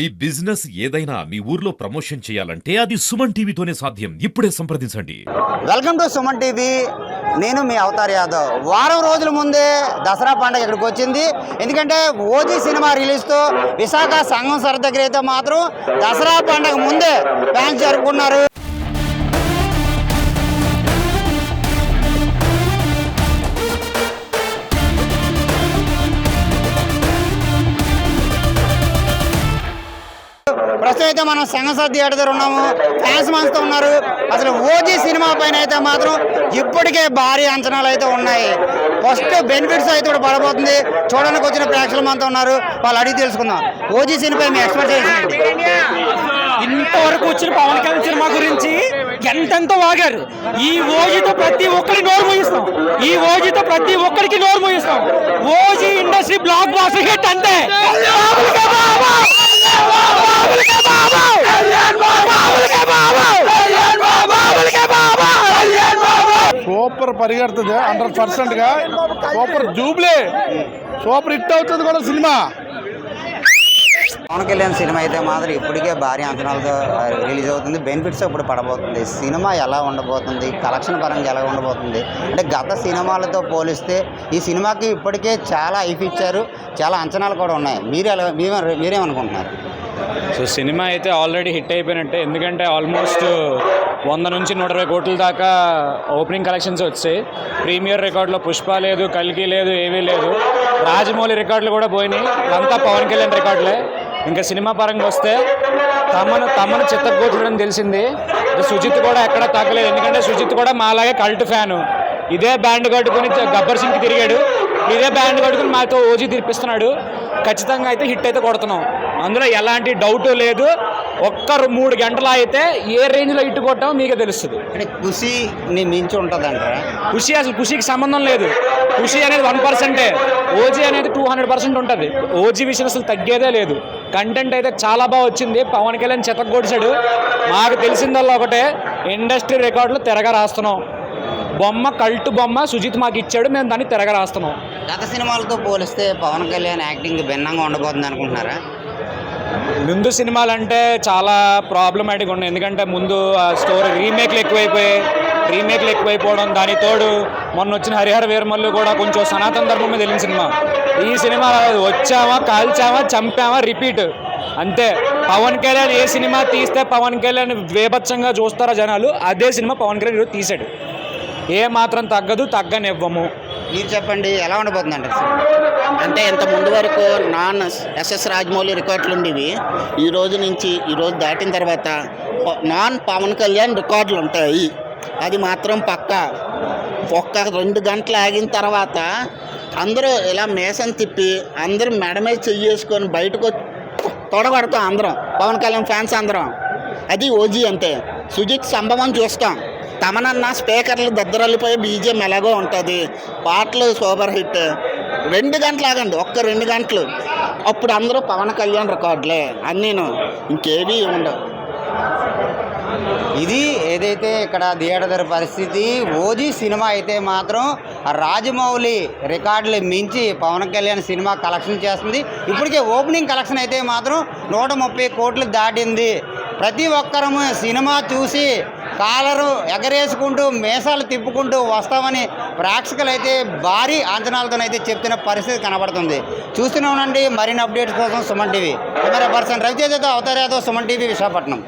ఈ బిజినెస్ ఏదైనా మీ ఊర్లో ప్రమోషన్ చేయాలంటే అది సుమన్ టీవీతోనే సాధ్యం. ఇప్పుడే సంప్రదించండి. Welcome to Suman TV. నేను మీ అవతార్ యాదవ్. వారం రోజుల ముందే దసరా పండుగ ఇక్కడికి వచ్చింది. ఎందుకంటే ఓజీ సినిమా రిలీజ్తో విశాఖ సంఘం సర దగ్గర అయితే మాత్రం దసరా పండుగ ముందే ఫ్యాన్స్ జరుపుకున్నారు. ప్రస్తుతం అయితే మనం సంగసర్ థియేటర్ దగ్గర ఉన్నాము. ఫ్యాన్స్ మనతో ఉన్నారు. అసలు ఓజీ సినిమా పైన అయితే మాత్రం ఇప్పటికే భారీ అంచనాలు అయితే ఉన్నాయి. ఫస్ట్ బెనిఫిట్స్ అయితే కూడా పడబోతుంది. చూడడానికి వచ్చిన ప్రేక్షకులు మనతో ఉన్నారు. వాళ్ళు అడిగి తెలుసుకుందాం. ఓజీ సినిమా మీ ఎక్స్పెక్టేషన్ ఇంతవరకు వచ్చిన పవన్ కళ్యాణ్ సినిమా గురించి ఎంతెంతో వాగారు. ఈ ఓజీతో ప్రతి ఒక్కరికి నోరు మూయిస్తాం. ఈ ఓజీతో ప్రతి ఒక్కరికి నోరు మూయిస్తాం. O G industry blockbuster hit అంతే. సూపర్ పరిగెడుతుంది 100%గా. సూపర్ జూబ్లీ సూపర్ హిట్ అవుతుంది కూడా సినిమా. పవన్ కళ్యాణ్ సినిమా అయితే మాత్రం ఇప్పటికే భారీ అంచనాలతో రిలీజ్ అవుతుంది. బెనిఫిట్స్ ఇప్పుడు పడబోతుంది. సినిమా ఎలా ఉండబోతుంది, కలెక్షన్ పరంగా ఎలా ఉండబోతుంది అంటే గత సినిమాలతో పోలిస్తే ఈ సినిమాకి ఇప్పటికే చాలా హైప్ ఇచ్చారు. చాలా అంచనాలు కూడా ఉన్నాయి. మీరేమనుకుంటున్నారు? సో సినిమా అయితే ఆల్రెడీ హిట్ అయిపోయినట్టే. ఎందుకంటే ఆల్మోస్ట్ 100 నుంచి 120 కోట్ల దాకా ఓపెనింగ్ కలెక్షన్స్ వచ్చాయి. ప్రీమియర్ రికార్డులో పుష్ప లేదు, కల్కి లేదు, ఏమీ లేదు. రాజమౌళి రికార్డులు కూడా పోయినాయి. అంతా పవన్ కళ్యాణ్ రికార్డులే. ఇంకా సినిమా పరంగా వస్తే తమను చిత్తగొట్టడం తెలిసింది. సుజిత్ కూడా ఎక్కడ తగ్గలేదు. ఎందుకంటే సుజిత్ కూడా మాలాగే కల్ట్ ఫ్యాను. ఇదే బ్యాండ్ కట్టుకుని గబ్బర్ సింగ్కి తిరిగాడు. ఇదే బ్యాండ్ కట్టుకుని మాతో ఓజీ తీర్పిస్తున్నాడు. ఖచ్చితంగా అయితే హిట్ అయితే కొడుతున్నాం. అందులో ఎలాంటి డౌట్ లేదు. ఒక్క 3 గంటలు అయితే ఏ రేంజ్లో హిట్ కొట్టామో మీకే తెలుస్తుంది. అంటే ఖుషీని మించి ఉంటుందంట. ఖుషీకి సంబంధం లేదు. ఖుషీ అనేది 1%. ఓజీ అనేది 200% ఉంటుంది. ఓజీ విషయం అసలు తగ్గేదే లేదు. కంటెంట్ అయితే చాలా బాగా వచ్చింది. పవన్ కళ్యాణ్ చెతగొడిచాడు. మాకు తెలిసిందల్లా ఒకటే, ఇండస్ట్రీ రికార్డులు తిరగా రాస్తున్నాం. కల్ట్ బొమ్మ సుజిత్ మాకు ఇచ్చాడు. మేము దాన్ని తిరగ రాస్తున్నాం. గత సినిమాలతో పోలిస్తే పవన్ కళ్యాణ్ యాక్టింగ్ భిన్నంగా ఉండబోతుంది అనుకుంటున్నారా? ముందు సినిమాలు అంటే చాలా ప్రాబ్లమాటిక్గా ఉన్నాయి. ఎందుకంటే ముందు స్టోరీ రీమేక్లు ఎక్కువైపోవడం, దాని తోడు మొన్న వచ్చిన హరిహర వీరమల్లు కూడా కొంచెం సనాతన ధర్మం మీద వెళ్ళిన సినిమా. ఈ సినిమా వచ్చామా, కాల్చామా, చంపామా, రిపీట్ అంతే. పవన్ కళ్యాణ్ ఏ సినిమా తీస్తే పవన్ కళ్యాణ్ వేభత్సంగా చూస్తారో జనాలు, అదే సినిమా పవన్ కళ్యాణ్ ఈరోజు తీశాడు. ఏ మాత్రం తగ్గనివ్వము. మీరు చెప్పండి, ఎలా ఉండబోతుంది అంటే? అంటే ఇంత ముందు వరకు నాన్ ఎస్ఎస్ రాజమౌళి రికార్డులు ఉండేవి. ఈ రోజు దాటిన తర్వాత నాన్ పవన్ కళ్యాణ్ రికార్డులు ఉంటాయి. అది మాత్రం పక్కా. ఒక్క 2 గంటలు ఆగిన తర్వాత అందరూ ఇలా మేసం తిప్పి అందరూ మెడ మీద చెయ్యేసుకొని బయటకు తొడగొడతాం అందరం, పవన్ కళ్యాణ్ ఫ్యాన్స్ అందరం. అది ఓజీ అంతే. సుజిత్ సంభవం చూస్తాం. తమనన్న స్పీకర్లు దద్దరల్లిపోయి బీజిఎం ఎలాగో ఉంటుంది. పాటలు సూపర్ హిట్. 2 గంటలు ఆగండి, ఒక్క 2 గంటలు. అప్పుడు అందరూ పవన్ కళ్యాణ్ రికార్డులే అన్నీను, ఇంకేవీ ఉండవు. ఇది ఏదైతే ఇక్కడ థియేటర్ పరిస్థితి. ఓజీ సినిమా అయితే మాత్రం రాజమౌళి రికార్డులు మించి పవన్ కళ్యాణ్ సినిమా కలెక్షన్ చేస్తుంది. ఇప్పటికే ఓపెనింగ్ కలెక్షన్ అయితే మాత్రం 130 కోట్లు దాటింది. ప్రతి ఒక్కరము సినిమా చూసి కాలరు ఎగరేసుకుంటూ మీసాలు తిప్పుకుంటూ వస్తామని ప్రేక్షకులు అయితే భారీ అంచనాలతోనైతే చెప్తున్న పరిస్థితి కనబడుతుంది. చూస్తూనే ఉండండి. మరిన్ని అప్డేట్స్ కోసం సుమన్ టీవీ. కెమెరా పర్సన్ రవితేజతో అవతార్ యాదవ్, సుమన్ టీవీ, విశాఖపట్నం.